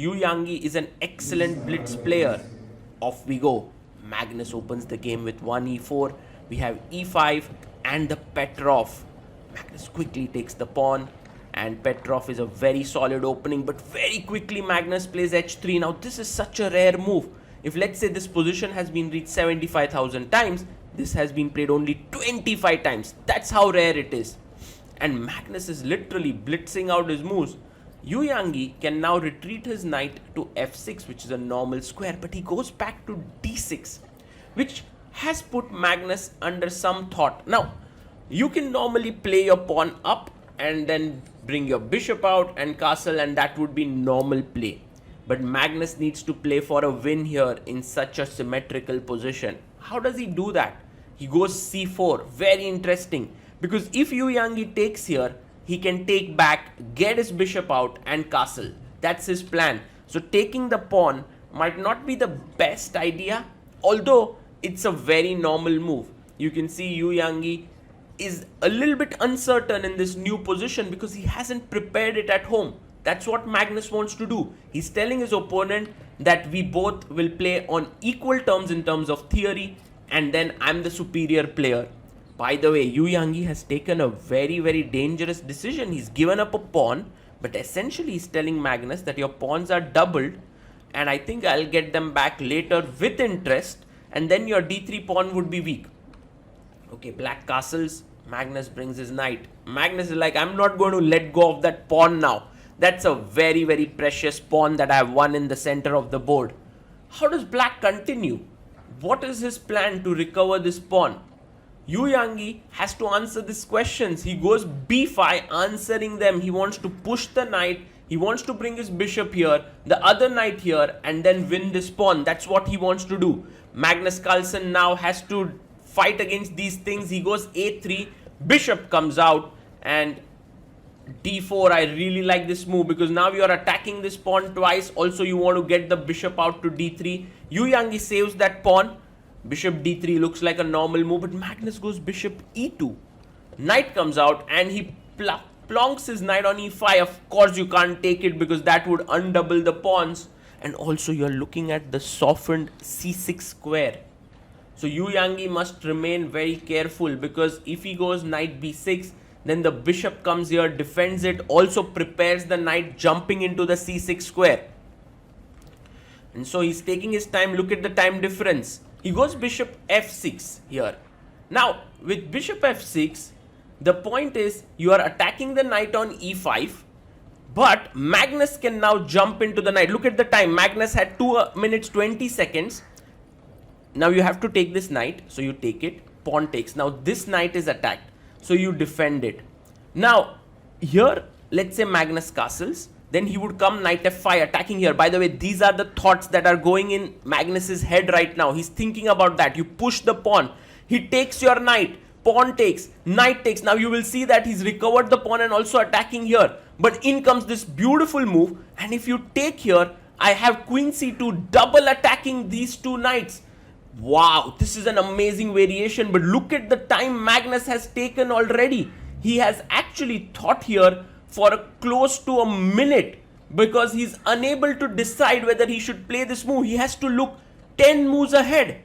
Yu Yangyi is an excellent blitz player. Off we go. Magnus opens the game with 1e4. We have e5 and the Petrov. Magnus quickly takes the pawn, and Petrov is a very solid opening, but very quickly Magnus plays h3. Now this is such a rare move. If let's say this position has been reached 75,000 times, this has been played only 25 times. That's how rare it is. And Magnus is literally blitzing out his moves. Yu Yangyi can now retreat his knight to f6, which is a normal square, but he goes back to d6, which has put Magnus under some thought. Now, you can normally play your pawn up and then bring your bishop out and castle, and that would be normal play. But Magnus needs to play for a win here in such a symmetrical position. How does he do that? He goes c4. Very interesting. Because if Yu Yangyi takes here, he can take back, get his bishop out and castle. That's his plan. So taking the pawn might not be the best idea, although it's a very normal move. You can see Yu Yangyi is a little bit uncertain in this new position because he hasn't prepared it at home. That's what Magnus wants to do. He's telling his opponent that we both will play on equal terms in terms of theory, and then I'm the superior player. By the way, Yu Yangyi has taken a very, very dangerous decision. He's given up a pawn, but essentially he's telling Magnus that your pawns are doubled, and I think I'll get them back later with interest, and then your d3 pawn would be weak. Okay, black castles. Magnus brings his knight. Magnus is like, I'm not going to let go of that pawn now. That's a very, very precious pawn that I have won in the center of the board. How does black continue? What is his plan to recover this pawn? Yu Yangyi has to answer these questions. He goes b5, answering them. He wants to push the knight. He wants to bring his bishop here, the other knight here, and then win this pawn. That's what he wants to do. Magnus Carlsen now has to fight against these things. He goes a3, bishop comes out, and d4. I really like this move because now you are attacking this pawn twice. Also, you want to get the bishop out to d3. Yu Yangyi saves that pawn. Bishop d3 looks like a normal move, but Magnus goes bishop e2. Knight comes out and he plonks his knight on e5. Of course, you can't take it because that would undouble the pawns. And also, you're looking at the softened c6 square. So Yu Yangyi must remain very careful because if he goes knight b6, then the bishop comes here, defends it, also prepares the knight jumping into the c6 square. And so he's taking his time. Look at the time difference. He goes bishop f6 here. Now, with bishop f6, the point is you are attacking the knight on e5, but Magnus can now jump into the knight. Look at the time. Magnus had 2 minutes 20 seconds. Now you have to take this knight. So you take it. Pawn takes. Now this knight is attacked. So you defend it. Now, here, let's say Magnus castles. Then he would come knight f5 attacking here. By the way, these are the thoughts that are going in Magnus's head right now. He's thinking about that. You push the pawn. He takes your knight. Pawn takes. Knight takes. Now you will see that he's recovered the pawn and also attacking here. But in comes this beautiful move. And if you take here, I have queen c2 double attacking these two knights. Wow, this is an amazing variation. But look at the time Magnus has taken already. He has actually thought here for close to a minute because he's unable to decide whether he should play this move. He has to look 10 moves ahead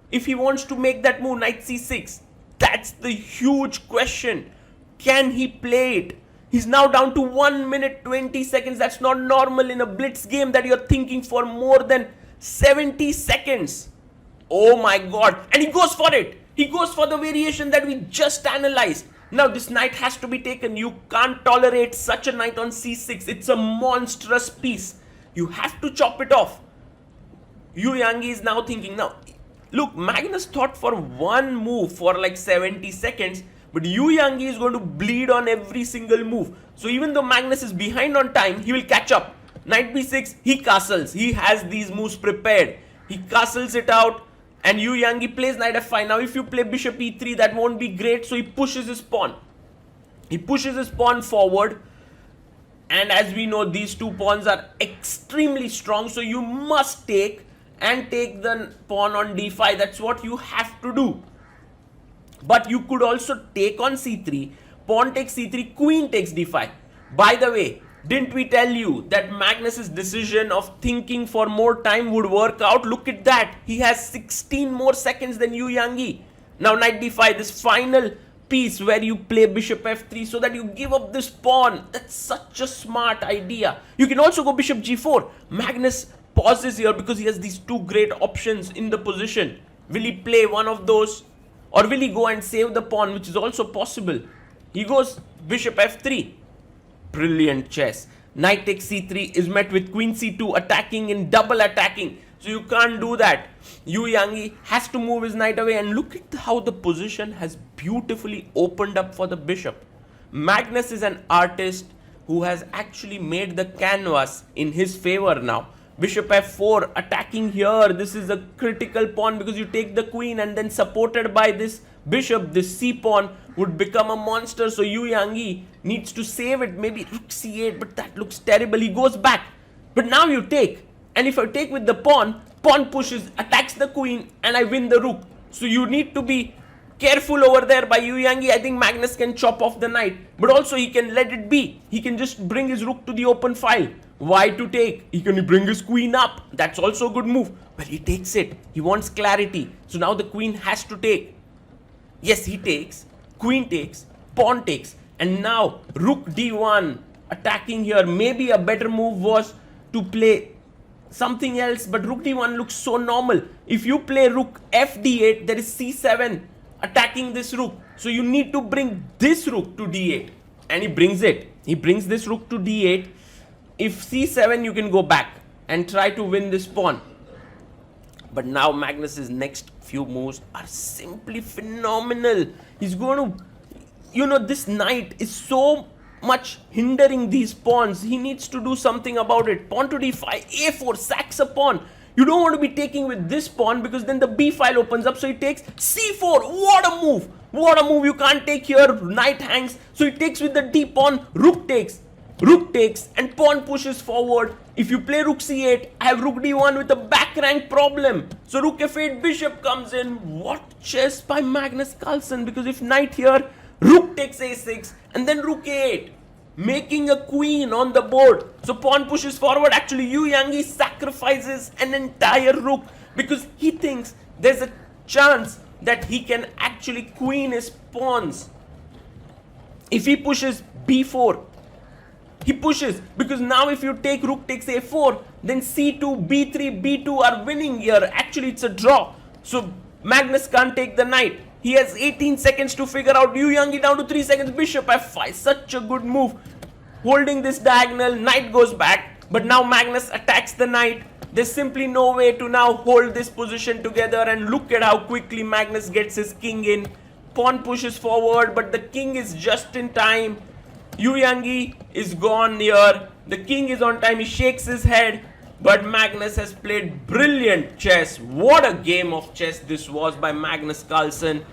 if he wants to make that move, knight c6. That's the huge question. Can he play it? He's now down to 1 minute 20 seconds. That's not normal in a blitz game that you're thinking for more than 70 seconds. Oh my god. And he goes for it. He goes for the variation that we just analyzed. Now this knight has to be taken. You can't tolerate such a knight on c6. It's a monstrous piece. You have to chop it off. Yu Yangyi is now thinking. Now, look, Magnus thought for one move for like 70 seconds. But Yu Yangyi is going to bleed on every single move. So even though Magnus is behind on time, he will catch up. Knight b6, he castles. He has these moves prepared. He castles it out. And Yu Yangyi plays knight f5. Now if you play bishop e3, that won't be great. So he pushes his pawn. He pushes his pawn forward. And as we know, these two pawns are extremely strong. So you must take and take the pawn on d5. That's what you have to do. But you could also take on c3. Pawn takes c3. Queen takes d5. By the way, Didn't we tell you that Magnus's decision of thinking for more time would work out? Look at that. He has 16 more seconds than you, Yangyi. Now knight d5, this final piece where you play bishop f3 so that you give up this pawn. That's such a smart idea. You can also go bishop g4. Magnus pauses here because he has these two great options in the position. Will he play one of those, or will he go and save the pawn, which is also possible? He goes bishop f3. Brilliant chess. Knight takes c3 is met with queen c2, attacking in double attacking. So you can't do that. Yu Yangyi has to move his knight away, and look at how the position has beautifully opened up for the bishop. Magnus is an artist who has actually made the canvas in his favor now. Bishop f4 attacking here. This is a critical pawn because you take the queen, and then supported by this bishop, this c pawn would become a monster. So Yu Yangyi needs to save it. Maybe rook c8, but that looks terrible. He goes back. But now you take. And if I take with the pawn, pawn pushes, attacks the queen, and I win the rook. So you need to be careful over there by Yu Yangyi. I think Magnus can chop off the knight, but also he can let it be. He can just bring his rook to the open file. Why to take? He can bring his queen up. That's also a good move. But he takes it. He wants clarity. So now the queen has to take. Yes, he takes. Queen takes. Pawn takes. And now rook d1 attacking here. Maybe a better move was to play something else, but rook d1 looks so normal. If you play rook fd8, there is c7 attacking this rook. So you need to bring this rook to d8. And he brings it. He brings this rook to d8. If c7, you can go back and try to win this pawn. But now Magnus's next few moves are simply phenomenal. He's going to, this knight is so much hindering these pawns. He needs to do something about it. Pawn to d5, a4, sacks a pawn. You don't want to be taking with this pawn because then the b file opens up. So he takes c4. What a move. What a move. You can't take here. Knight hangs. So he takes with the d pawn. Rook takes. Rook takes and pawn pushes forward. If you play rook c8, I have rook d1 with a back rank problem. So rook f8, bishop comes in. What chess by Magnus Carlsen? Because if knight here, rook takes a6 and then rook a8, making a queen on the board. So pawn pushes forward. Actually, Yu Yangyi sacrifices an entire rook because he thinks there's a chance that he can actually queen his pawns. If he pushes b4, he pushes because now if you take rook takes a4, then c2, b3, b2 are winning here. Actually, it's a draw. So Magnus can't take the knight. He has 18 seconds to figure out. Yu Yangyi down to 3 seconds. Bishop f5. Such a good move. Holding this diagonal. Knight goes back. But now Magnus attacks the knight. There's simply no way to now hold this position together. And look at how quickly Magnus gets his king in. Pawn pushes forward, but the king is just in time. Yu Yangyi is gone here. The king is on time. He shakes his head. But Magnus has played brilliant chess. What a game of chess this was by Magnus Carlsen.